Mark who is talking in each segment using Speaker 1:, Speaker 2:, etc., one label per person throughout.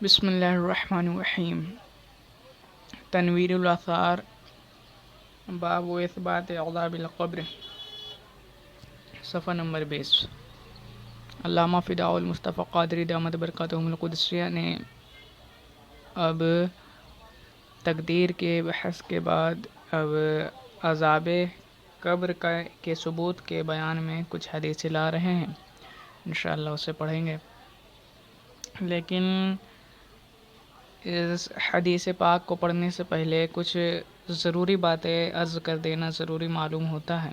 Speaker 1: بسم اللہ الرحمن الرحیم۔ تنویر الاثار، باب و اثبات عذاب القبر، صفحہ نمبر 20۔ علامہ فداء المصطفیٰ قادری دامت برکاتہم القدسیہ نے اب تقدیر کے بحث کے بعد اب عذاب قبر کے ثبوت کے بیان میں کچھ حدیث لا رہے ہیں، انشاءاللہ اسے پڑھیں گے۔ لیکن اس حدیث پاک کو پڑھنے سے پہلے کچھ ضروری باتیں عرض کر دینا ضروری معلوم ہوتا ہے،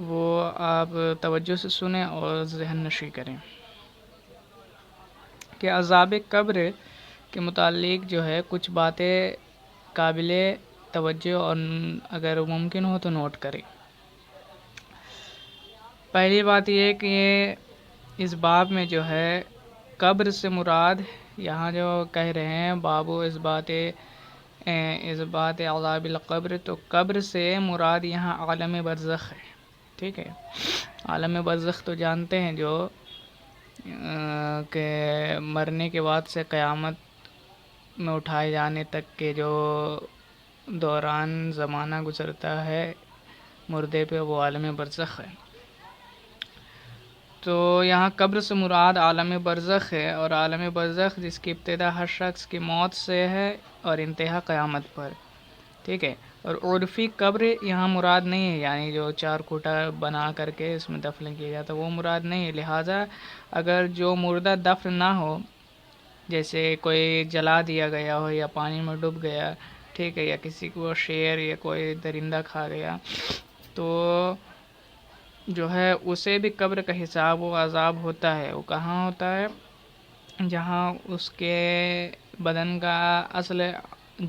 Speaker 1: وہ آپ توجہ سے سنیں اور ذہن نشی کریں کہ عذاب قبر کے متعلق جو ہے کچھ باتیں قابل توجہ اور اگر ممکن ہو تو نوٹ کریں۔ پہلی بات یہ کہ اس باب میں جو ہے قبر سے مراد یہاں جو کہہ رہے ہیں باب و اثبات عذاب القبر، تو قبر سے مراد یہاں عالم برزخ ہے، ٹھیک ہے۔ عالم برزخ تو جانتے ہیں جو کہ مرنے کے بعد سے قیامت میں اٹھائے جانے تک کے جو دوران زمانہ گزرتا ہے مردے پہ، وہ عالم برزخ ہے۔ تو یہاں قبر سے مراد عالم برزخ ہے، اور عالم برزخ جس کی ابتدا ہر شخص کی موت سے ہے اور انتہا قیامت پر، ٹھیک ہے۔ اور عرفی قبر یہاں مراد نہیں ہے، یعنی جو چار کوٹا بنا کر کے اس میں دفن کیا جاتا وہ مراد نہیں ہے۔ لہٰذا اگر جو مردہ دفن نہ ہو، جیسے کوئی جلا دیا گیا ہو یا پانی میں ڈوب گیا، ٹھیک ہے، یا کسی کو شیر یا کوئی درندہ کھا گیا، تو جو ہے اسے بھی قبر کا حساب و عذاب ہوتا ہے۔ وہ کہاں ہوتا ہے؟ جہاں اس کے بدن کا اصل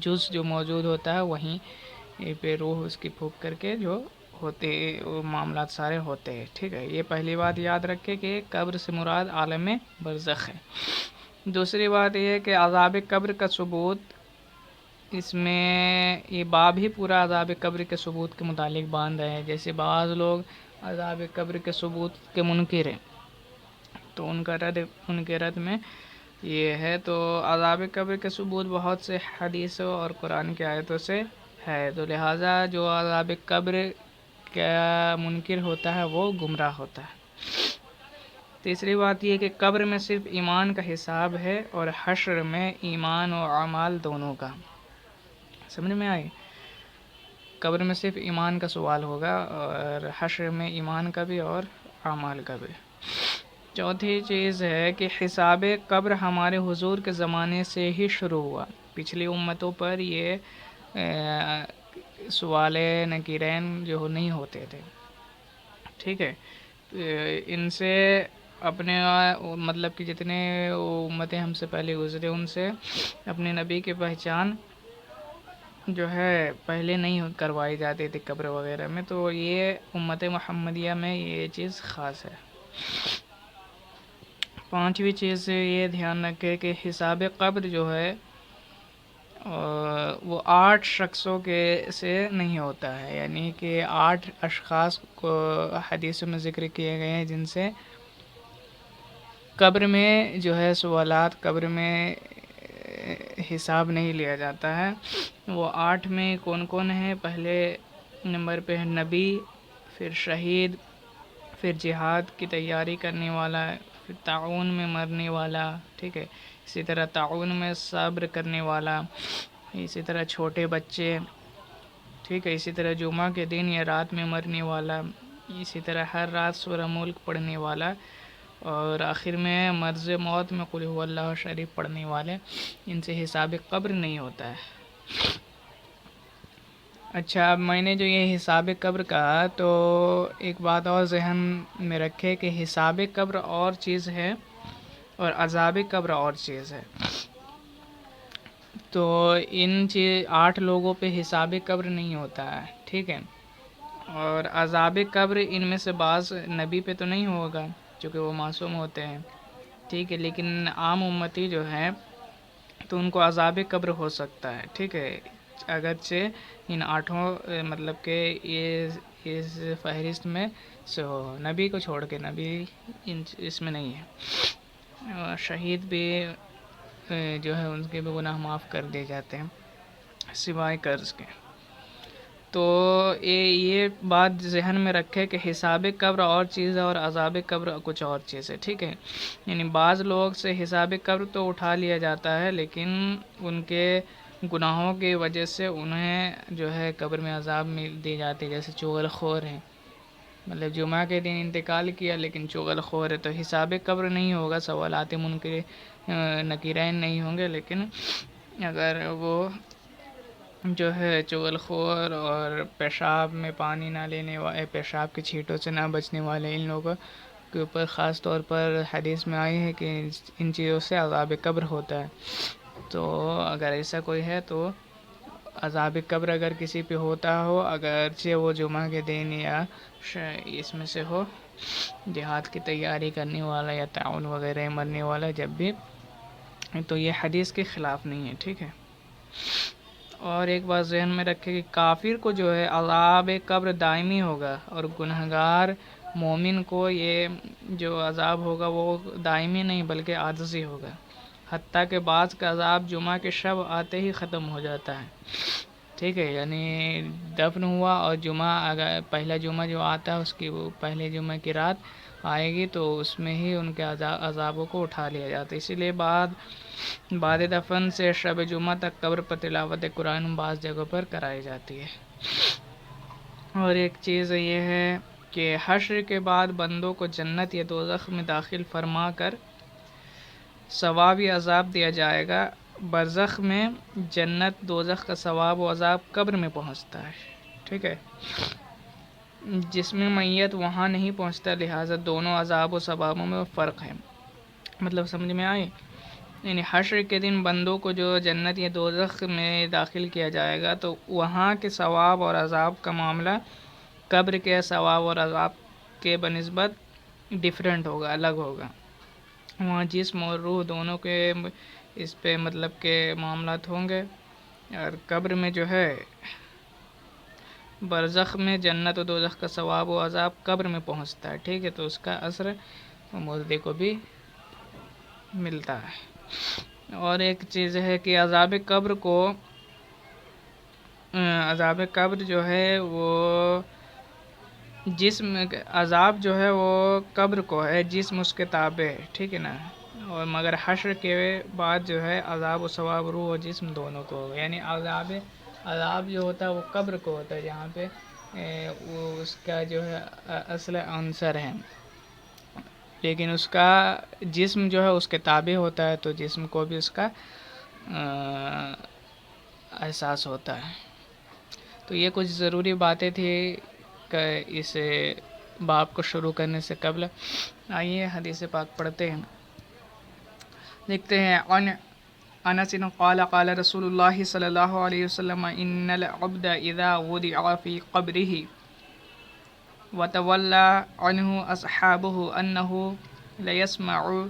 Speaker 1: جز جو موجود ہوتا ہے وہیں پہ روح اس کی پھونک کر کے جو ہوتے وہ معاملات سارے ہوتے ہیں، ٹھیک ہے۔ یہ پہلی بات یاد رکھے کہ قبر سے مراد عالم برزخ ہے۔ دوسری بات یہ ہے کہ عذاب قبر کا ثبوت، اس میں یہ باب ہی پورا عذاب قبر کے ثبوت کے متعلق باندھ رہے ہیں۔ جیسے بعض لوگ عذاب قبر کے ثبوت کے منکر ہیں، تو ان کے رد میں یہ ہے۔ تو عذاب قبر کے ثبوت بہت سے حدیثوں اور قرآن کی آیتوں سے ہے، تو لہٰذا جو عذاب قبر کا منکر ہوتا ہے وہ گمراہ ہوتا ہے۔ تیسری بات یہ کہ قبر میں صرف ایمان کا حساب ہے اور حشر میں ایمان و اعمال دونوں کا۔ سمجھ میں آئی؟ قبر میں صرف ایمان کا سوال ہوگا اور حشر میں ایمان کا بھی اور اعمال کا بھی۔ چوتھی چیز ہے کہ حساب قبر ہمارے حضور کے زمانے سے ہی شروع ہوا۔ پچھلی امتوں پر یہ سوال نکیرین جو نہیں ہوتے تھے، ٹھیک ہے۔ ان سے اپنے مطلب کہ جتنے امتیں ہم سے پہلے گزرے ان سے اپنے نبی کی پہچان جو ہے پہلے نہیں کروائی جاتی تھی قبر وغیرہ میں، تو یہ امت محمدیہ میں یہ چیز خاص ہے۔ پانچویں چیز سے یہ دھیان رکھے کہ حساب قبر جو ہے وہ 8 شخصوں کے سے نہیں ہوتا ہے، یعنی کہ 8 اشخاص کو حدیثوں میں ذکر کیے گئے ہیں جن سے قبر میں جو ہے سوالات قبر میں حساب نہیں لیا جاتا ہے۔ وہ 8 میں کون کون ہیں؟ پہلے نمبر پہ ہے نبی، پھر شہید، پھر جہاد کی تیاری کرنے والا، پھر تعاون میں مرنے والا، ٹھیک ہے، اسی طرح تعاون میں صبر کرنے والا، اسی طرح چھوٹے بچے، ٹھیک ہے، اسی طرح جمعہ کے دن یا رات میں مرنے والا، اسی طرح ہر رات سورہ ملک پڑھنے والا، اور آخر میں مرض موت میں قل هو اللہ شریف پڑھنے والے، ان سے حساب قبر نہیں ہوتا ہے۔ اچھا، اب میں نے جو یہ حساب قبر کہا تو ایک بات اور ذہن میں رکھے کہ حساب قبر اور چیز ہے اور عذاب قبر اور چیز ہے۔ تو ان 8 لوگوں پہ حساب قبر نہیں ہوتا ہے، ٹھیک ہے، اور عذاب قبر ان میں سے بعض نبی پہ تو نہیں ہوگا چونکہ وہ معصوم ہوتے ہیں، ٹھیک ہے، لیکن عام امتی جو ہیں تو ان کو عذاب قبر ہو سکتا ہے، ٹھیک ہے، اگرچہ ان 8 مطلب کہ اس فہرست میں سے ہو، نبی کو چھوڑ کے، نبی اس میں نہیں ہے۔ شہید بھی جو ہے ان کے بھی گناہ معاف کر دیے جاتے ہیں سوائے قرض کے۔ تو یہ بات ذہن میں رکھے کہ حساب قبر اور چیز ہے اور عذاب قبر کچھ اور چیز ہے، ٹھیک ہے؟ یعنی بعض لوگ سے حساب قبر تو اٹھا لیا جاتا ہے، لیکن ان کے گناہوں کی وجہ سے انہیں جو ہے قبر میں عذاب دی جاتی ہے، جیسے چغل خور ہیں، مطلب جمعہ کے دن انتقال کیا لیکن چغل خور ہے، تو حساب قبر نہیں ہوگا، سوالات منکر نکیرین نہیں ہوں گے، لیکن اگر وہ جو ہے چغل خور اور پیشاب میں پانی نہ لینے والے، پیشاب کے چھینٹوں سے نہ بچنے والے، ان لوگوں کے اوپر خاص طور پر حدیث میں آئی ہے کہ ان چیزوں سے عذاب قبر ہوتا ہے۔ تو اگر ایسا کوئی ہے تو عذاب قبر اگر کسی پہ ہوتا ہو، اگرچہ وہ جمعہ کے دن یا اس میں سے ہو، جہاد کی تیاری کرنے والا یا تعاون وغیرہ مرنے والا، جب بھی، تو یہ حدیث کے خلاف نہیں ہے، ٹھیک ہے؟ اور ایک بات ذہن میں رکھے کہ کافر کو جو ہے عذاب قبر دائمی ہوگا، اور گنہگار مومن کو یہ جو عذاب ہوگا وہ دائمی نہیں بلکہ عارضی ہوگا، حتیٰ کہ بعض کا عذاب جمعہ کے شب آتے ہی ختم ہو جاتا ہے، ٹھیک ہے؟ یعنی دفن ہوا اور جمعہ اگر پہلا جمعہ جو آتا ہے اس کی وہ پہلے جمعہ کی رات آئے گی تو اس میں ہی ان کے عذابوں کو اٹھا لیا جاتا ہے۔ اسی لیے بعد دفن سے شب جمعہ تک قبر پر تلاوت قرآن بعض جگہوں پر کرائی جاتی ہے۔ اور ایک چیز یہ ہے کہ حشر کے بعد بندوں کو جنت یا دوزخ میں داخل فرما کر ثواب یا عذاب دیا جائے گا۔ برزخ میں جنت دوزخ کا ثواب و عذاب قبر میں پہنچتا ہے، ٹھیک ہے؟ جس میں میت وہاں نہیں پہنچتا، لہٰذا دونوں عذاب و ثوابوں میں فرق ہے۔ مطلب سمجھ میں آئی؟ یعنی حشر کے دن بندوں کو جو جنت یا دوزخ میں داخل کیا جائے گا تو وہاں کے ثواب اور عذاب کا معاملہ قبر کے ثواب اور عذاب کے بنسبت ڈیفرنٹ ہوگا، الگ ہوگا۔ وہاں جسم اور روح دونوں کے اس پہ مطلب کہ معاملات ہوں گے، اور قبر میں جو ہے برزخ میں جنت و دوزخ کا ثواب و عذاب قبر میں پہنچتا ہے، ٹھیک ہے؟ تو اس کا اثر مردے کو بھی ملتا ہے۔ اور ایک چیز ہے کہ عذاب قبر جو ہے وہ جسم، عذاب جو ہے وہ قبر کو ہے، جسم اس کے تابع ہے، ٹھیک ہے نا؟ اور مگر حشر کے بعد جو ہے عذاب و ثواب روح و جسم دونوں کو ہوگا، یعنی عذاب جو ہوتا ہے وہ قبر کو ہوتا ہے، جہاں پہ وہ اس کا جو ہے اصل عنصر ہے، لیکن اس کا جسم جو ہے اس کے تابع ہوتا ہے، تو جسم کو بھی اس کا احساس ہوتا ہے۔ تو یہ کچھ ضروری باتیں تھی کہ اس باب کو شروع کرنے سے قبل۔ آئیے حدیث پاک پڑھتے ہیں، دیکھتے ہیں۔ انس قال قال رسول اللہ صلی اللہ علیہ وسلم ان العبد اذا وضع في قبره وتولى عنه اصحابه انه ليسمع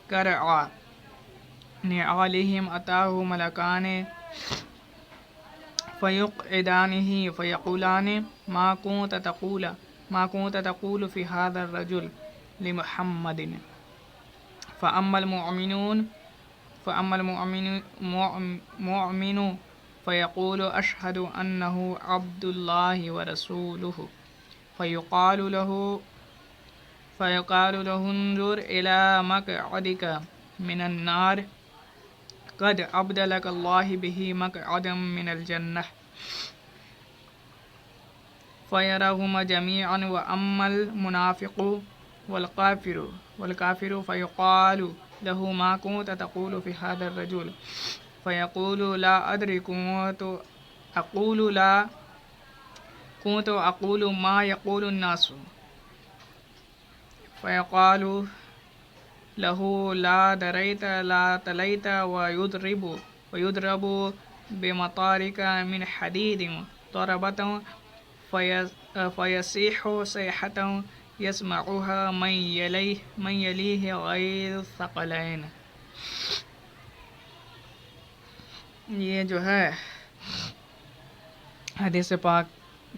Speaker 1: كرع نعالهم اتاه ملكان فيقعدانه فيقولان ما كنت تقول في هذا الرجل لمحمد فأما المؤمن فيقول أشهد أنه عبد الله ورسوله فيقال له انظر إلى مقعدك من النار قد أبدلك الله به مقعدا من الجنة فيراهما جميعا وأما المنافق والكافر فيقال له ما كنت تقول في هذا الرجل فيقول لا أدري كنت أقول ما يقول الناس فيقال له لا دريت لا تليت ويضرب بمطارق من حديد ضربة فيصيح صيحة يسمعها من يليه غير الثقلين۔ یہ جو ہے حدیث پاک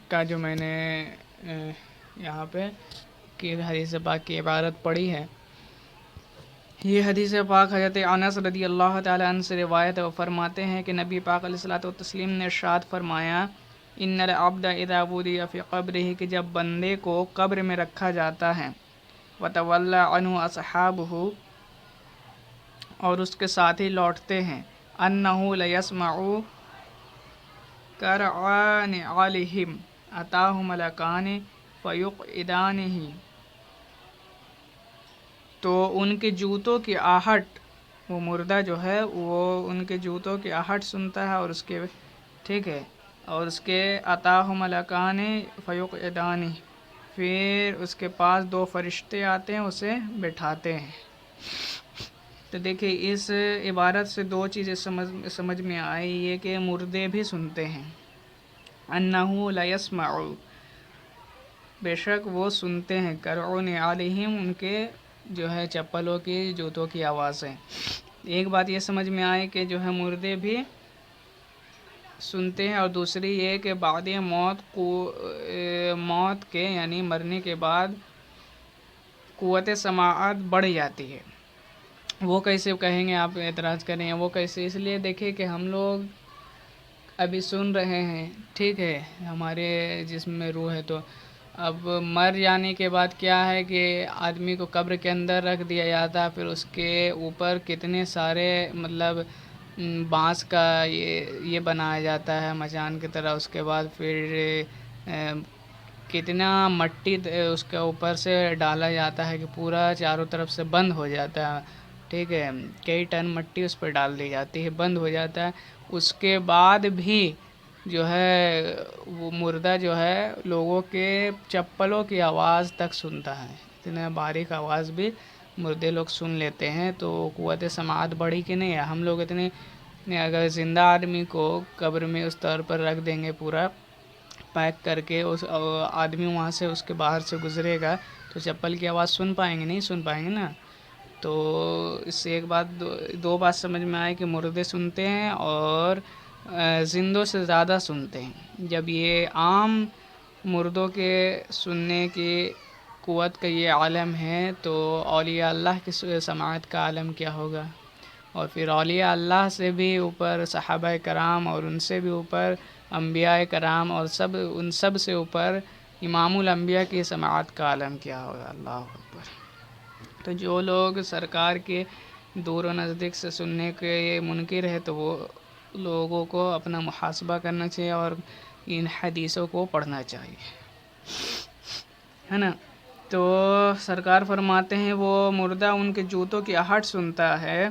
Speaker 1: کا جو میں نے یہاں پہ کہ حدیث پاک کی عبارت پڑھی ہے، یہ حدیث پاک حضرت انس رضی اللہ تعالیٰ عنہ سے روایت ہے، وہ فرماتے ہیں کہ نبی پاک علیہ الصلوۃ والتسلیم نے ارشاد فرمایا، ان العبد اذا وضع فی قبرہ، کہ جب بندے کو قبر میں رکھا جاتا ہے، وتولى عنہ اصحابہ، اور اس کے ساتھی لوٹتے ہیں، انہ لیسمع قرع نعالہم اتاہ ملکان فیقعدانہ، تو ان کے جوتوں کی آہٹ، وہ مردہ جو ہے وہ ان کے جوتوں کی آہٹ سنتا ہے، اور اس کے ٹھیک ہے، اور اس کے اتاہ ملکان فیقعدانہ، پھر اس کے پاس دو فرشتے آتے ہیں، اسے بٹھاتے ہیں۔ تو دیکھیں اس عبارت سے دو چیزیں سمجھ میں آئی، یہ کہ مردے بھی سنتے ہیں، انہ لیسمع، بے شک وہ سنتے ہیں، قرع نعالہم، ان کے جو ہے چپلوں کی، جوتوں کی آوازیں۔ ایک بات یہ سمجھ میں آئی کہ جو ہے مردے بھی سنتے ہیں، اور دوسری یہ کہ بعد موت کے یعنی مرنے کے بعد قوت سماعت بڑھ جاتی ہے۔ وہ کیسے کہیں گے، آپ اعتراض کریں گے وہ کیسے؟ اس لیے دیکھیں کہ ہم لوگ ابھی سن رہے ہیں، ٹھیک ہے، ہمارے جسم میں روح ہے، تو اب مر جانے کے بعد کیا ہے کہ آدمی کو قبر کے اندر رکھ دیا جاتا ہے، پھر اس کے اوپر کتنے سارے مطلب بانس کا یہ بنایا جاتا ہے مچان کی طرح، اس کے بعد پھر کتنا مٹی اس کے اوپر سے ڈالا جاتا ہے کہ پورا چاروں طرف سے بند ہو جاتا ہے، ٹھیک ہے، کئی ٹن مٹی اس پہ ڈال دی جاتی ہے، بند ہو جاتا ہے۔ اس کے بعد بھی جو ہے وہ مردہ جو ہے لوگوں کے چپلوں کی آواز تک سنتا ہے، اتنا باریک آواز بھی مردے لوگ سن لیتے ہیں۔ تو قوت سماعت بڑھی کہ نہیں ہے؟ ہم لوگ اتنے، اگر زندہ آدمی کو قبر میں اس طور پر رکھ دیں گے پورا پیک کر کے، اس آدمی وہاں سے اس کے باہر سے گزرے گا تو چپل کی آواز سن پائیں گے؟ نہیں سن پائیں گے نا۔ تو اس سے ایک بات، دو بات سمجھ میں آئے کہ مردے سنتے ہیں اور زندوں سے زیادہ سنتے ہیں۔ جب یہ عام مردوں کے سننے کی قوت کا یہ عالم ہے، تو اولیاء اللہ کی سماعت کا عالم کیا ہوگا؟ اور پھر اولیاء اللہ سے بھی اوپر صحابہ کرام، اور ان سے بھی اوپر انبیاء کرام، اور ان سب سے اوپر امام الانبیاء کی سماعت کا عالم کیا ہوگا؟ اللہ اکبر۔ تو جو لوگ سرکار کے دور و نزدیک سے سننے کے منکر ہے، تو وہ لوگوں کو اپنا محاسبہ کرنا چاہیے اور ان حدیثوں کو پڑھنا چاہیے، ہے نا۔ تو سرکار فرماتے ہیں وہ مردہ ان کے جوتوں کی آہٹ سنتا ہے،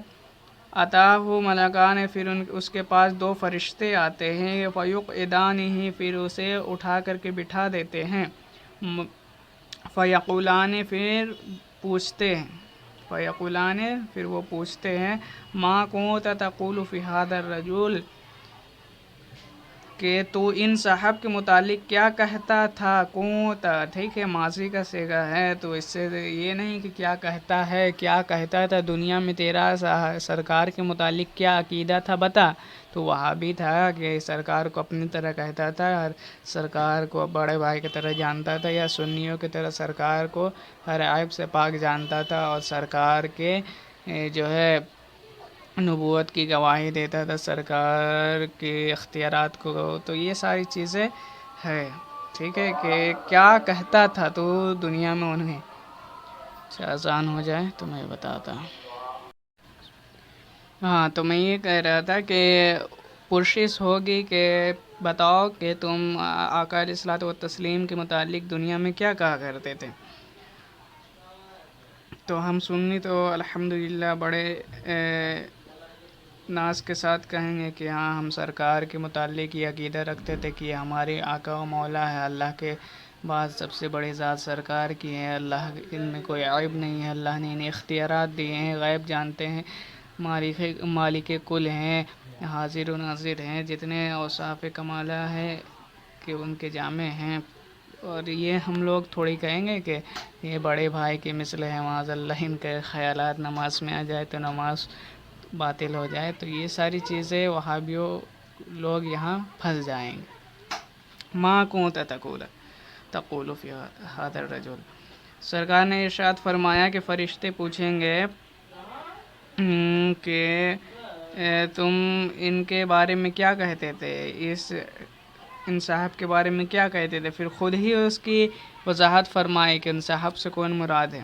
Speaker 1: اتاہ ملکان، پھر اس کے پاس دو فرشتے آتے ہیں، فیقعدانہ، پھر اسے اٹھا کر کے بٹھا دیتے ہیں، فیقولان، پھر پوچھتے ہیں، فیقولان، پھر وہ پوچھتے ہیں، ما کنت تقول فی ھذا الرجل، کہ تو ان صاحب کے متعلق کیا کہتا تھا، کنت، ٹھیک ہے، ماضی کا صیغہ ہے، تو اس سے یہ نہیں کہ کیا کہتا ہے، کیا کہتا تھا دنیا میں تیرا سرکار کے متعلق کیا عقیدہ تھا بتا۔ تو وہابی تھا کہ سرکار کو اپنی طرح کہتا تھا، اور سرکار کو بڑے بھائی کی طرح جانتا تھا، یا سنیوں کی طرح سرکار کو ہر عیب سے پاک جانتا تھا، اور سرکار کے جو ہے نبوت کی گواہی دیتا تھا، سرکار کے اختیارات کو۔ تو یہ ساری چیزیں ہے، ٹھیک ہے، کہ کیا کہتا تھا تو دنیا میں انہیں، آسان ہو جائے تو میں بتاتا ہوں۔ ہاں، تو میں یہ کہہ رہا تھا کہ پرسش ہوگی کہ بتاؤ کہ تم آقا علیہ الصلوۃ والتسلیم کے متعلق دنیا میں کیا کہا کرتے تھے؟ تو ہم سنی تو الحمدللہ بڑے ناز کے ساتھ کہیں گے کہ ہاں، ہم سرکار کے متعلق یہ عقیدہ رکھتے تھے کہ ہمارے آقا و مولا ہے، اللہ کے بعد سب سے بڑی ذات سرکار کی ہے، اللہ ان میں کوئی عیب نہیں ہے، اللہ نے انہیں اختیارات دیے ہیں، غیب جانتے ہیں، مالک کل ہیں، حاضر و ناظر ہیں، جتنے اوصاف کمالہ ہے کہ ان کے جامع ہیں۔ اور یہ ہم لوگ تھوڑی کہیں گے کہ یہ بڑے بھائی کے مثل ہے، معاذ اللہ ان کے خیالات نماز میں آ جائے تو نماز باطل ہو جائے، تو یہ ساری چیزیں وہابیوں لوگ یہاں پھنس جائیں گے۔ ما کنت تقول فی ھذا الرجل، سرکار نے ارشاد فرمایا کہ فرشتے پوچھیں گے کہ تم ان کے بارے میں کیا کہتے تھے، ان صاحب کے بارے میں کیا کہتے تھے، پھر خود ہی اس کی وضاحت فرمائی کہ ان صاحب سے کون مراد ہے.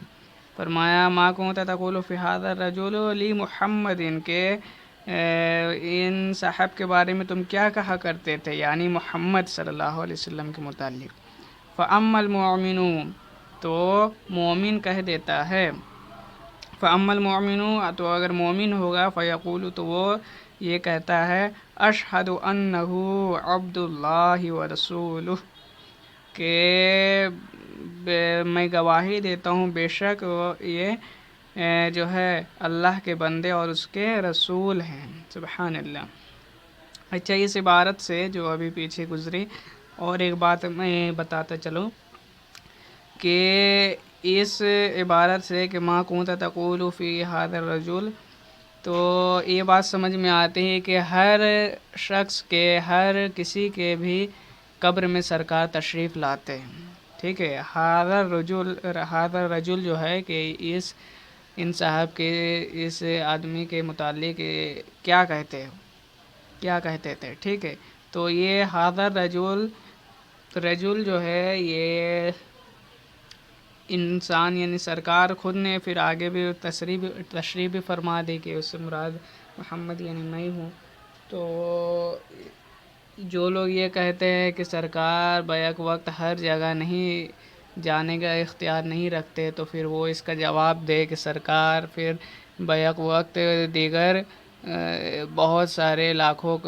Speaker 1: فرمایا ما کنت تقول فی ھذا الرجل لی محمد، ان کے ان صاحب کے بارے میں تم کیا کہا کرتے تھے، یعنی محمد صلی اللہ علیہ وسلم کے متعلق. فاما المؤمن، تو مومن کہہ دیتا ہے، فاما المؤمن، تو اگر مومن ہوگا، فیقول، تو وہ یہ کہتا ہے، اشہد انہ عبد اللہ ورسولہ، کہ میں گواہی دیتا ہوں بے شک یہ جو ہے اللہ کے بندے اور اس کے رسول ہیں. سبحان اللہ. اچھا، اس عبارت سے جو ابھی پیچھے گزری، اور ایک بات میں بتاتا چلوں کہ اس عبارت سے کہ ما کنت تقول فی ھذا الرجل، تو یہ بات سمجھ میں آتی ہے کہ ہر شخص کے، ہر کسی کے بھی قبر میں سرکار تشریف لاتے ہیں. ٹھیک ہے. ھذا الرجل جو ہے کہ ان صاحب کے، اس آدمی کے متعلق کیا کہتے تھے. ٹھیک ہے. تو یہ ھذا رجل جو ہے یہ انسان، یعنی سرکار خود نے پھر آگے بھی تشریح بھی فرما دی کہ اس سے مراد محمد یعنی میں ہوں. تو جو لوگ یہ کہتے ہیں کہ سرکار بیک وقت ہر جگہ نہیں جانے کا اختیار نہیں رکھتے، تو پھر وہ اس کا جواب دے کہ سرکار پھر بیک وقت دیگر بہت سارے لاکھوں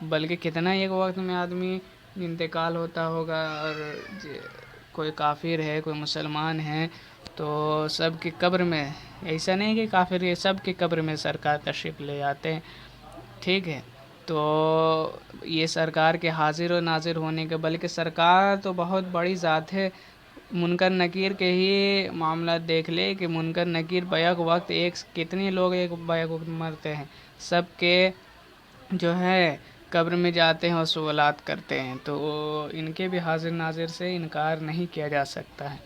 Speaker 1: بلکہ کتنا ایک وقت میں آدمی انتقال ہوتا ہوگا، اور کوئی کافر ہے، کوئی مسلمان ہے، تو سب کی قبر میں، ایسا نہیں کہ کافر ہے، سب کی قبر میں سرکار تشریف لے جاتے ہیں. ٹھیک ہے. تو یہ سرکار کے حاضر و ناظر ہونے کے، بلکہ سرکار تو بہت بڑی ذات ہے. منکر نکیر کے ہی معاملات دیکھ لے کہ منکر نکیر بیک وقت کتنے لوگ ایک بیک وقت مرتے ہیں، سب کے جو ہے قبر میں جاتے ہیں اور سوالات کرتے ہیں. تو ان کے بھی حاضر ناظر سے انکار نہیں کیا جا سکتا ہے.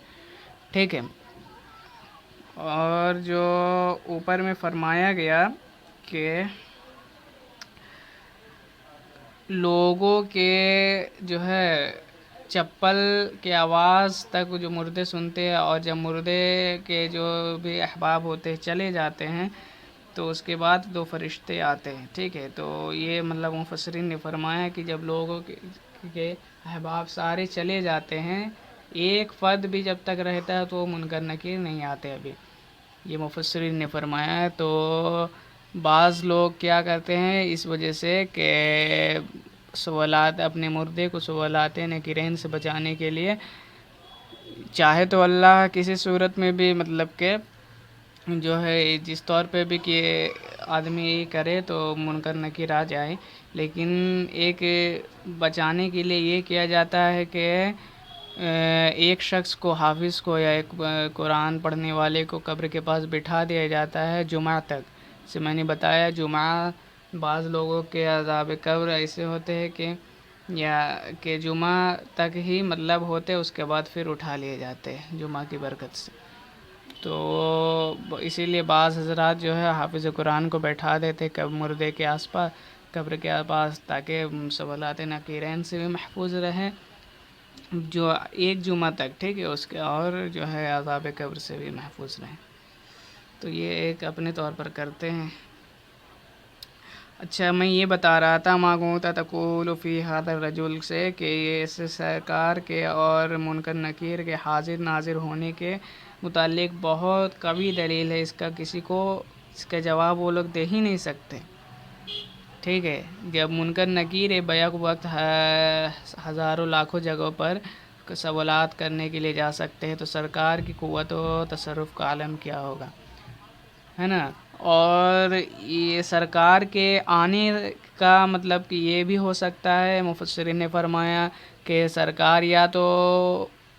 Speaker 1: ٹھیک ہے. اور جو اوپر میں فرمایا گیا کہ لوگوں کے جو ہے چپل کے آواز تک جو مردے سنتے ہیں، اور جب مردے کے جو بھی احباب ہوتے ہیں چلے جاتے ہیں، تو اس کے بعد 2 فرشتے آتے ہیں. ٹھیک ہے. تو یہ مطلب مفسرین نے فرمایا کہ جب لوگوں کے احباب سارے چلے جاتے ہیں، ایک فرد بھی جب تک رہتا ہے تو منکر نکیر نہیں آتے ابھی. یہ مفسرین نے فرمایا ہے. تو بعض لوگ کیا کرتے ہیں اس وجہ سے کہ سوالات، اپنے مردے کو سوالات نکیرین سے بچانے کے لیے، چاہے تو اللہ کسی صورت میں بھی مطلب کہ جو ہے جس طور پہ بھی کہ آدمی کرے تو منکر نکیر آ جائے، لیکن ایک بچانے کے لیے یہ کیا جاتا ہے کہ ایک شخص کو، حافظ کو یا ایک قرآن پڑھنے والے کو قبر کے پاس بٹھا دیا جاتا ہے جمعہ تک. سے میں نے بتایا جمعہ بعض لوگوں کے عذاب قبر ایسے ہوتے ہیں کہ جمعہ تک ہی مطلب ہوتے، اس کے بعد پھر اٹھا لیے جاتے ہیں جمعہ کی برکت سے. تو اسی لیے بعض حضرات جو ہے حافظ قرآن کو بیٹھا دیتے مردے کے آس پاس، قبر کے پاس، تاکہ سوالات نکیرین سے بھی محفوظ رہیں جو ایک جمعہ تک. ٹھیک ہے. اس کے اور جو ہے عذاب قبر سے بھی محفوظ رہیں. تو یہ ایک اپنے طور پر کرتے ہیں. اچھا، میں یہ بتا رہا تھا ما کنت تقول فی ھذا الرجل سے کہ یہ اس سرکار کے اور منکر نکیر کے حاضر ناظر ہونے کے متعلق بہت قوی دلیل ہے. کسی کو اس کا جواب وہ لوگ دے ہی نہیں سکتے. ٹھیک ہے. جب منکر نکیر بیک وقت ہزاروں لاکھوں جگہوں پر سوالات کرنے کے لیے جا سکتے ہیں، تو سرکار کی قوت و تصرف کا عالم کیا ہوگا، ہے نا. اور یہ سرکار کے آنے کا مطلب کہ یہ بھی ہو سکتا ہے، مفسرین نے فرمایا کہ سرکار یا تو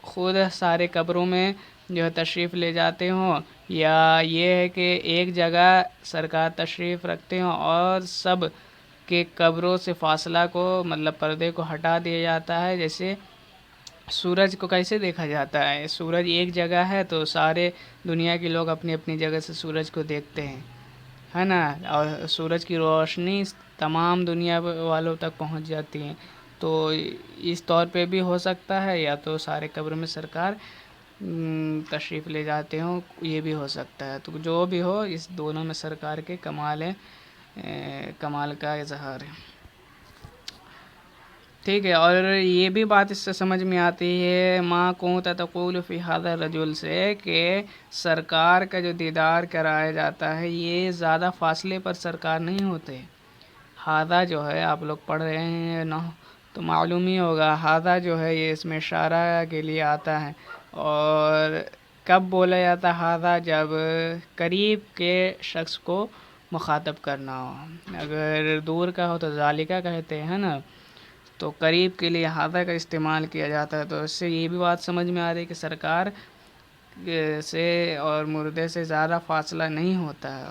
Speaker 1: خود سارے قبروں میں جو ہے تشریف لے جاتے ہوں، یا یہ ہے کہ ایک جگہ سرکار تشریف رکھتے ہوں اور سب کے قبروں سے فاصلہ کو، مطلب پردے کو ہٹا دیا جاتا ہے. جیسے سورج کو کیسے دیکھا جاتا ہے، سورج ایک جگہ ہے تو سارے دنیا کے لوگ اپنی اپنی جگہ سے سورج کو دیکھتے ہیں. ہے نا، اور سورج کی روشنی تمام دنیا والوں تک پہنچ جاتی ہے. تو اس طور پہ بھی ہو سکتا ہے، یا تو سارے قبر میں سرکار تشریف لے جاتے ہوں، یہ بھی ہو سکتا ہے. تو جو بھی ہو، اس دونوں میں سرکار کے کمال کا اظہار ہے. ٹھیک ہے. اور یہ بھی بات اس سے سمجھ میں آتی ہے ما کنت تقول فی ھذا الرجل سے، کہ سرکار کا جو دیدار کرایا جاتا ہے یہ زیادہ فاصلے پر سرکار نہیں ہوتے. ھذا جو ہے آپ لوگ پڑھ رہے ہیں نا، تو معلوم ہی ہوگا ھذا جو ہے یہ اس میں اشارہ کے لیے آتا ہے. اور کب بولا جاتا ہے ھذا؟ جب قریب کے شخص کو مخاطب کرنا ہو. اگر دور کا ہو تو ذالکہ کہتے ہیں نا، تو قریب کے لیے ھذا کا استعمال کیا جاتا ہے. تو اس سے یہ بھی بات سمجھ میں آ رہی ہے کہ سرکار سے اور مردے سے زیادہ فاصلہ نہیں ہوتا ہے.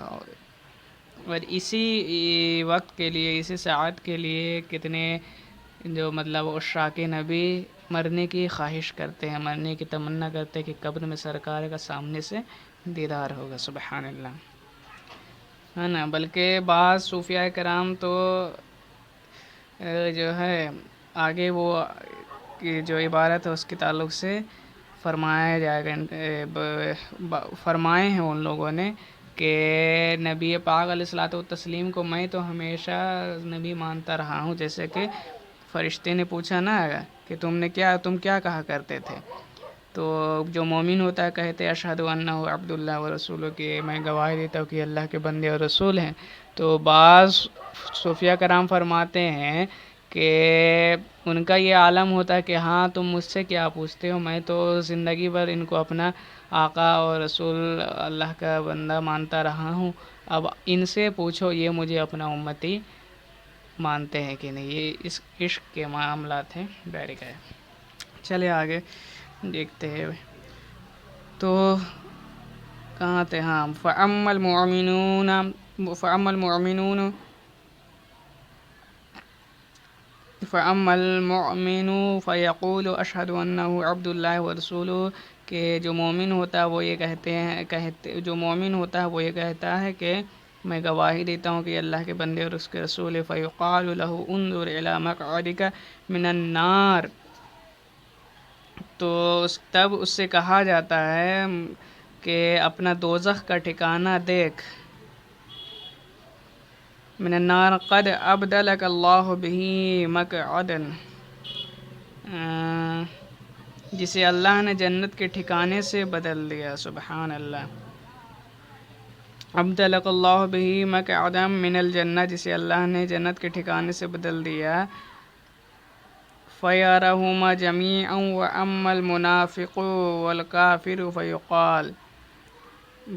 Speaker 1: اور اسی وقت کے لیے، اسی ساعت کے لیے کتنے جو مطلب عشاق نبی مرنے کی خواہش کرتے ہیں، مرنے کی تمنا کرتے ہیں کہ قبر میں سرکار کا سامنے سے دیدار ہوگا. سبحان اللہ، ہے نا. بلکہ بعض صوفیاء کرام تو جو ہے آگے وہ جو عبارت ہے اس کے تعلق سے فرمایا جائے گا، فرمائے ہیں ان لوگوں نے کہ نبی پاک علیہ الصلوۃ والتسلیم کو میں تو ہمیشہ نبی مانتا رہا ہوں. جیسے کہ فرشتے نے پوچھا نا کہ تم کیا کہا کرتے تھے، تو جو مومن ہوتا ہے کہتے اشہد انہ عبد اللہ و رسولہ، کہ میں گواہی دیتا ہوں کہ اللہ کے بندے اور رسول ہیں. تو بعض صوفیہ کرام فرماتے ہیں کہ ان کا یہ عالم ہوتا ہے کہ ہاں تم مجھ سے کیا پوچھتے ہو، میں تو زندگی بھر ان کو اپنا آقا اور رسول اللہ کا بندہ مانتا رہا ہوں. اب ان سے پوچھو یہ مجھے اپنا امتی مانتے ہیں کہ نہیں. یہ اس عشق کے معاملات ہیں. بیرک ہے. چلے آگے دیکھتے ہیں. تو کہاں تھے؟ ہاں، فَأَمَّا الْمُؤْمِنُ فَيَقُولُ أَشْهَدُ أَنَّهُ عَبْدُ اللَّهِ وَرَسُولُهُ، کہ جو مومن ہوتا ہے وہ یہ کہتا ہے کہ میں گواہی دیتا ہوں کہ اللہ کے بندے اور اس کے رسول ہے. فَيُقَالُ لَهُ انظُرْ إِلَىٰ مَقْعَدِكَ مِنَ النَّارِ، تو تب اس سے کہا جاتا ہے کہ اپنا دوزخ کا ٹھکانہ دیکھ. من النار قد ابدلک اللہ بہ مقعدا، جسے اللہ نے جنت کے ٹھکانے سے بدل دیا. سبحان اللہ. ابدلک اللہ بہ مقعدا من الجنہ، جسے اللہ نے جنت کے ٹھکانے سے بدل دیا. فَيَرَهُمَا جَمِيعًا وَأَمَّا الْمُنَافِقُ وَالْكَافِرُ فَيُقَالُ،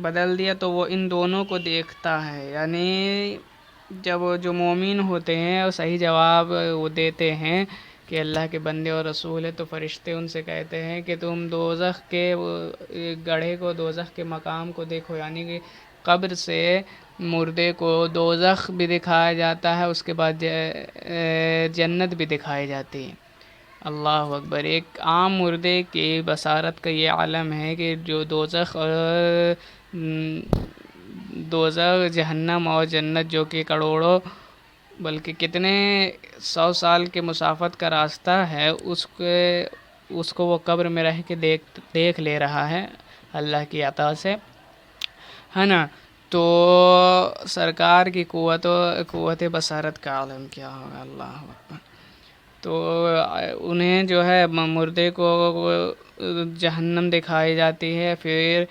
Speaker 1: بدل دیا تو وہ ان دونوں کو دیکھتا ہے. یعنی جب جو مومن ہوتے ہیں اور صحیح جواب وہ دیتے ہیں کہ اللہ کے بندے اور رسول ہے، تو فرشتے ان سے کہتے ہیں کہ تم دوزخ کے گڑھے کو، دوزخ کے مقام کو دیکھو. یعنی کہ قبر سے مردے کو دوزخ بھی دکھایا جاتا ہے، اس کے بعد جنت بھی دکھائی جاتی ہے. اللہ اکبر. ایک عام مردے کی بصارت کا یہ عالم ہے کہ جو دوزخ، جہنم اور جنت، جو کہ کروڑوں بلکہ کتنے 100 سال کے مسافت کا راستہ ہے، اس کو وہ قبر میں رہ کے دیکھ لے رہا ہے اللہ کی عطا سے، ہے نا. تو سرکار کی قوت بصارت کا عالم کیا ہوگا. اللہ اکبر. تو انہیں جو ہے مردے کو جہنم دکھائی جاتی ہے، پھر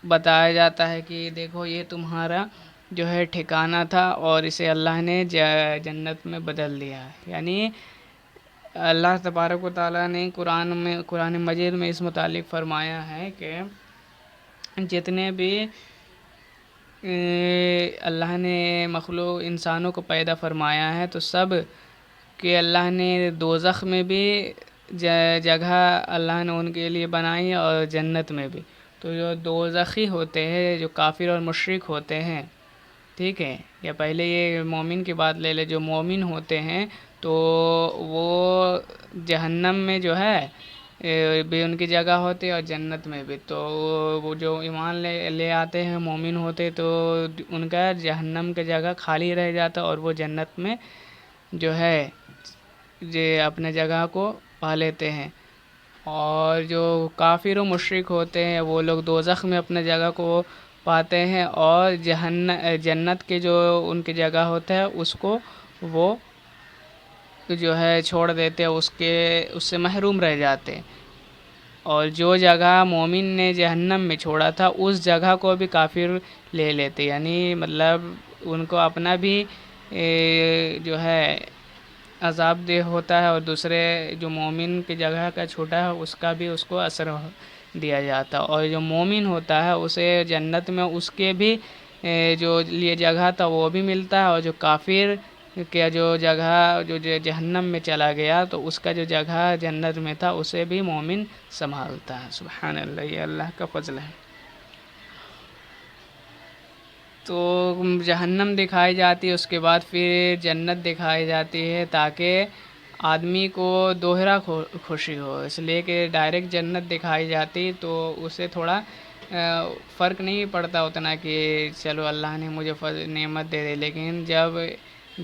Speaker 1: بتایا جاتا ہے کہ دیکھو یہ تمہارا جو ہے ٹھکانہ تھا اور اسے اللہ نے جنت میں بدل دیا ہے. یعنی اللہ تبارک و تعالیٰ نے قرآن مجید میں اس متعلق فرمایا ہے کہ جتنے بھی اللہ نے مخلوق انسانوں کو پیدا فرمایا ہے، تو سب کہ اللہ نے دوزخ میں بھی جگہ اللہ نے ان کے لیے بنائی اور جنت میں بھی. تو جو دوزخی ہوتے ہیں، جو کافر اور مشرک ہوتے ہیں، ٹھیک ہے، یا پہلے یہ مومن کی بات لے لے، جو مومن ہوتے ہیں تو وہ جہنم میں جو ہے بھی ان کی جگہ ہوتی ہے اور جنت میں بھی. تو وہ جو ایمان لے آتے ہیں مومن ہوتے تو ان کا جہنم کی جگہ خالی رہ جاتا اور وہ جنت میں جو ہے اپنے جگہ کو پا لیتے ہیں. اور جو کافر و مشرک ہوتے ہیں وہ لوگ دوزخ میں اپنے جگہ کو پاتے ہیں اور جنت کے جو ان کی جگہ ہوتا ہے اس کو وہ جو ہے چھوڑ دیتے ہیں، اس سے محروم رہ جاتے. اور جو جگہ مومن نے جہنم میں چھوڑا تھا اس جگہ کو بھی کافر لے لیتے، یعنی مطلب ان کو اپنا بھی جو ہے عذاب دہ ہوتا ہے اور دوسرے جو مومن کی جگہ کا چھوٹا ہے اس کا بھی اس کو اثر دیا جاتا. اور جو مومن ہوتا ہے اسے جنت میں اس کے بھی جو لیے جگہ تھا وہ بھی ملتا ہے، اور جو کافر کا جو جگہ جو جہنم میں چلا گیا تو اس کا جو جگہ جنت میں تھا اسے بھی مومن سنبھالتا ہے. سبحان اللہ، یہ اللہ کا فضل ہے. تو جہنم دکھائی جاتی ہے، اس کے بعد پھر جنت دکھائی جاتی ہے تاکہ آدمی کو دوہرا خوشی ہو، اس لیے کہ ڈائریکٹ جنت دکھائی جاتی تو اسے تھوڑا فرق نہیں پڑتا اتنا کہ چلو اللہ نے مجھے نعمت دے دے. لیکن جب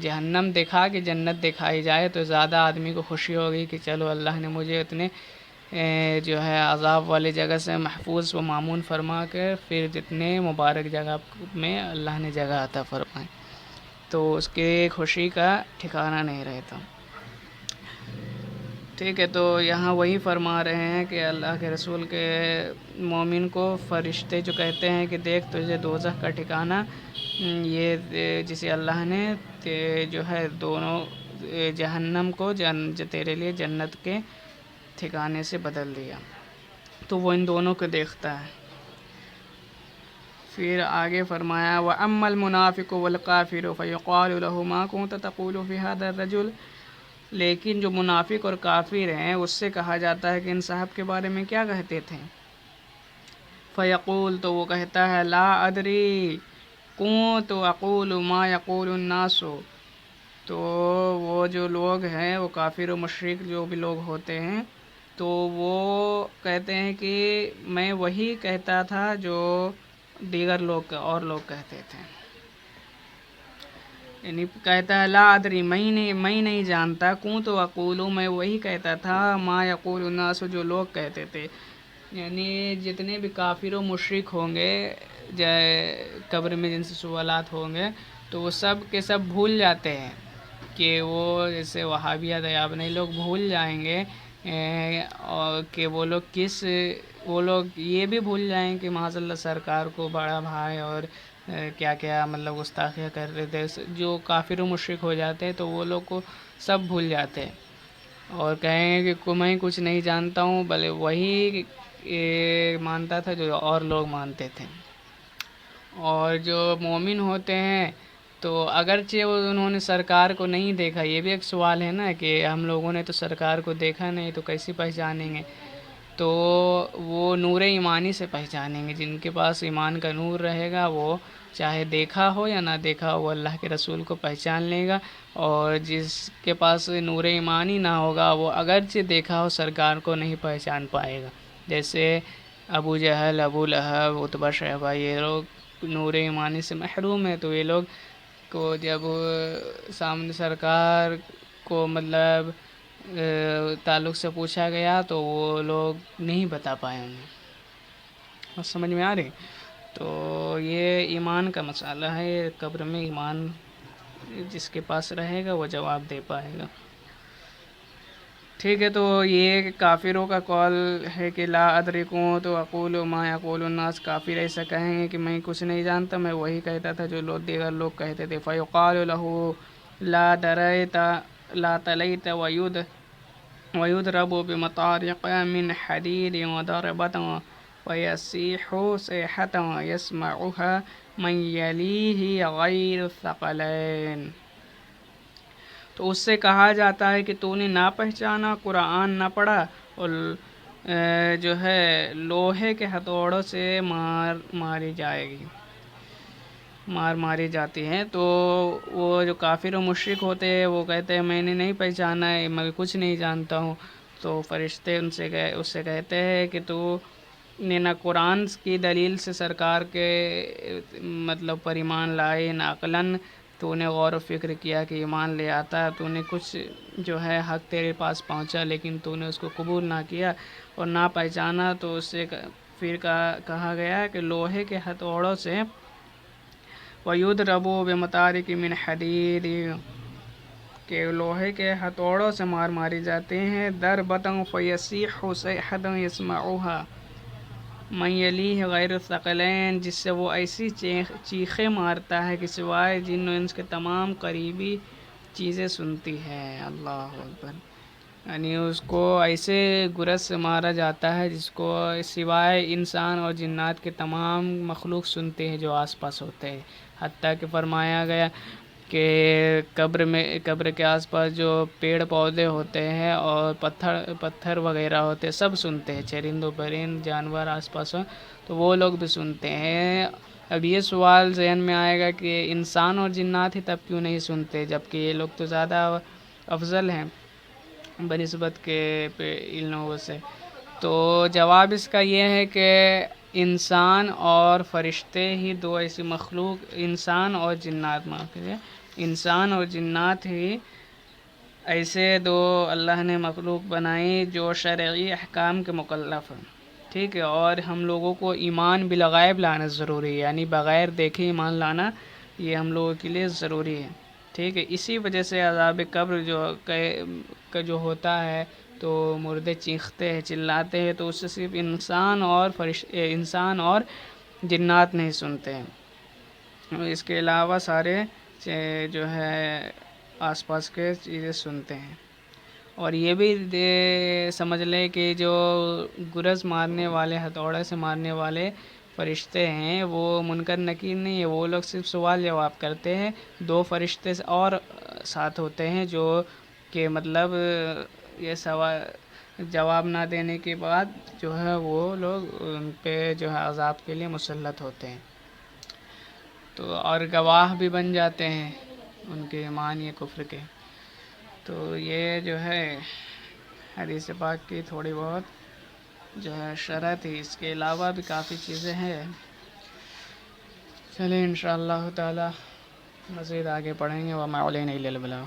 Speaker 1: جہنم دکھا کے جنت دکھائی جائے تو زیادہ آدمی کو خوشی ہوگی کہ چلو اللہ نے مجھے اتنے جو ہے عذاب والی جگہ سے محفوظ و معمون فرما کر پھر جتنے مبارک جگہ میں اللہ نے جگہ عطا فرمائی تو اس کی خوشی کا ٹھکانہ نہیں رہتا. ٹھیک ہے، تو یہاں وہی فرما رہے ہیں کہ اللہ کے رسول کے مومن کو فرشتے جو کہتے ہیں کہ دیکھ تجھے دوزخ کا ٹھکانہ یہ جسے اللہ نے جو ہے دونوں جہنم کو تیرے لیے جنت کے ٹھکانے سے بدل دیا، تو وہ ان دونوں کو دیکھتا ہے. پھر آگے فرمایا وَأَمَّا الْمُنَافِقُ وَالْكَافِرُ فَيُقَالُ لَهُ مَا كُنْتَ تَقُولُ فِي هَذَا الرَّجُلِ. لیکن جو منافق اور کافر ہیں اس سے کہا جاتا ہے کہ ان صاحب کے بارے میں کیا کہتے تھے. فَيَقُول، تو وہ کہتا ہے لا ادری كُنْتُ أَقُولُ مَا يَقُولُ النَّاسُ. تو وہ جو لوگ ہیں وہ کافر و مشرک جو بھی لوگ ہوتے ہیں تو وہ کہتے ہیں کہ میں وہی کہتا تھا جو دیگر لوگ اور لوگ کہتے تھے. یعنی کہتا ہے لا ادری، میں نہیں جانتا، کنت اقول، میں وہی کہتا تھا، ما یقول الناس، جو لوگ کہتے تھے. یعنی جتنے بھی کافر و مشرک ہوں گے قبر میں جن سے سوالات ہوں گے تو وہ سب کے سب بھول جاتے ہیں کہ وہ جیسے وہابیہ دیابنی لوگ بھول جائیں گے اور کہ وہ لوگ یہ بھی بھول جائیں کہ معاذ اللہ سرکار کو بڑا بھائی اور کیا کیا مطلب گستاخیاں کر رہے تھے. جو کافر و مشرک ہو جاتے ہیں تو وہ لوگ کو سب بھول جاتے ہیں اور کہیں گے کہ میں کچھ نہیں جانتا ہوں، بلے وہی مانتا تھا جو اور لوگ مانتے تھے. اور جو مومن ہوتے ہیں تو اگرچہ انہوں نے سرکار کو نہیں دیکھا، یہ بھی ایک سوال ہے نا کہ ہم لوگوں نے تو سرکار کو دیکھا نہیں تو کیسے پہچانیں گے. تو وہ نور ایمانی سے پہچانیں گے. جن کے پاس ایمان کا نور رہے گا وہ چاہے دیکھا ہو یا نہ دیکھا ہو وہ اللہ کے رسول کو پہچان لے گا. اور جس کے پاس نور ایمانی نہ ہوگا وہ اگرچہ دیکھا ہو سرکار کو نہیں پہچان پائے گا. جیسے ابو جہل، ابو لہب، عتبہ، شیبہ، یہ لوگ نور ایمانی سے محروم ہیں. تو یہ لوگ کو جب سامنے سرکار کو مطلب تعلق سے پوچھا گیا تو وہ لوگ نہیں بتا پائے انہیں. سمجھ میں آ رہی؟ تو یہ ایمان کا مسئلہ ہے. قبر میں ایمان جس کے پاس رہے گا وہ جواب دے پائے گا. ٹھیک ہے، تو یہ کافروں کا قول ہے کہ لا ادرکوں تو اقول ما یقول الناس. کافر ایسا کہیں گے کہ میں کچھ نہیں جانتا، میں وہی کہتا تھا جو دیگر لوگ کہتے تھے. فیقال له لا دریت لا تلیت ويضرب بمطارق من حديد وضربة ويصيح صيحة يسمعها من يليه غير الثقلين. تو اس سے کہا جاتا ہے کہ تو نے نہ پہچانا، قرآن نہ پڑھا اور جو ہے لوہے کے ہتھوڑوں سے ماری جاتی ہیں. تو وہ جو کافر و مشرک ہوتے ہیں وہ کہتے ہیں میں نے نہیں پہچانا ہے، میں کچھ نہیں جانتا ہوں. تو فرشتے اس سے کہتے ہیں کہ تو نے نہ قرآن کی دلیل سے سرکار کے مطلب پر ایمان لائے، نہ عقلاً تو نے غور و فکر کیا کہ ایمان لے آتا، تو نے کچھ جو ہے حق تیرے پاس پہنچا لیکن تو نے اس کو قبول نہ کیا اور نہ پہچانا، تو اس سے پھر کہا گیا کہ لوہے کے ہتھوڑوں سے وَيُضْرَبُ بِمَطَارِقٍ مِّنْ حَدِيدٍ کہ لوہے کے ہتھوڑوں سے ماری جاتے ہیں، ضربۃ فَيَصِيحُ صَيْحَةً يَسْمَعُهَا مَن يَلِيهِ غَيْرُ الثَّقَلَيْنِ جس سے وہ ایسی چیخیں مارتا ہے کہ سوائے جن و انس کے تمام قریبی چیزیں سنتی ہے۔ اللہ اکبر، یعنی اس کو ایسے گرز سے مارا جاتا ہے جس کو سوائے انسان اور جنات کے تمام مخلوق سنتے ہیں جو آس پاس ہوتے ہیں۔ حتیٰ کہ فرمایا گیا کہ قبر کے آس پاس جو پیڑ پودے ہوتے ہیں اور پتھر وغیرہ ہوتے ہیں سب سنتے ہیں، چرند و پرند جانور آس پاس ہوں تو وہ لوگ بھی سنتے ہیں۔ اب یہ سوال ذہن میں آئے گا کہ انسان اور جنات ہی تب کیوں نہیں سنتے جبکہ یہ لوگ تو زیادہ افضل ہیں بنسبت کے ان لوگوں سے؟ تو جواب اس کا یہ ہے کہ انسان اور فرشتے ہی دو ایسی مخلوق، انسان اور جنات ہی ایسے دو اللہ نے مخلوق بنائی جو شرعی احکام کے مکلف ہیں، ٹھیک ہے، اور ہم لوگوں کو ایمان بالغیب لانا ضروری ہے، یعنی بغیر دیکھے ایمان لانا یہ ہم لوگوں کے لیے ضروری ہے، ٹھیک ہے۔ اسی وجہ سے عذاب قبر جو ہوتا ہے تو مردے چیختے ہیں، چلاتے ہیں، تو اس سے صرف انسان اور جنات نہیں سنتے ہیں، اس کے علاوہ سارے جو ہے آس پاس کے چیزیں سنتے ہیں۔ اور یہ بھی سمجھ لیں کہ جو گرز مارنے والے، ہتھوڑے سے مارنے والے فرشتے ہیں وہ منکر نکیر نہیں ہے، وہ لوگ صرف سوال جواب کرتے ہیں۔ دو فرشتے اور ساتھ ہوتے ہیں جو کہ مطلب یہ سوال جواب نہ دینے کے بعد جو ہے وہ لوگ ان پہ جو ہے عذاب کے لیے مسلط ہوتے ہیں، تو اور گواہ بھی بن جاتے ہیں ان کے ایمان یا کفر کے۔ تو یہ جو ہے حدیث پاک کی تھوڑی بہت جو ہے شرح تھی، اس کے علاوہ بھی کافی چیزیں ہیں، چلیں انشاءاللہ تعالی مزید آگے پڑھیں گے۔ وما علینا الا البلاغ۔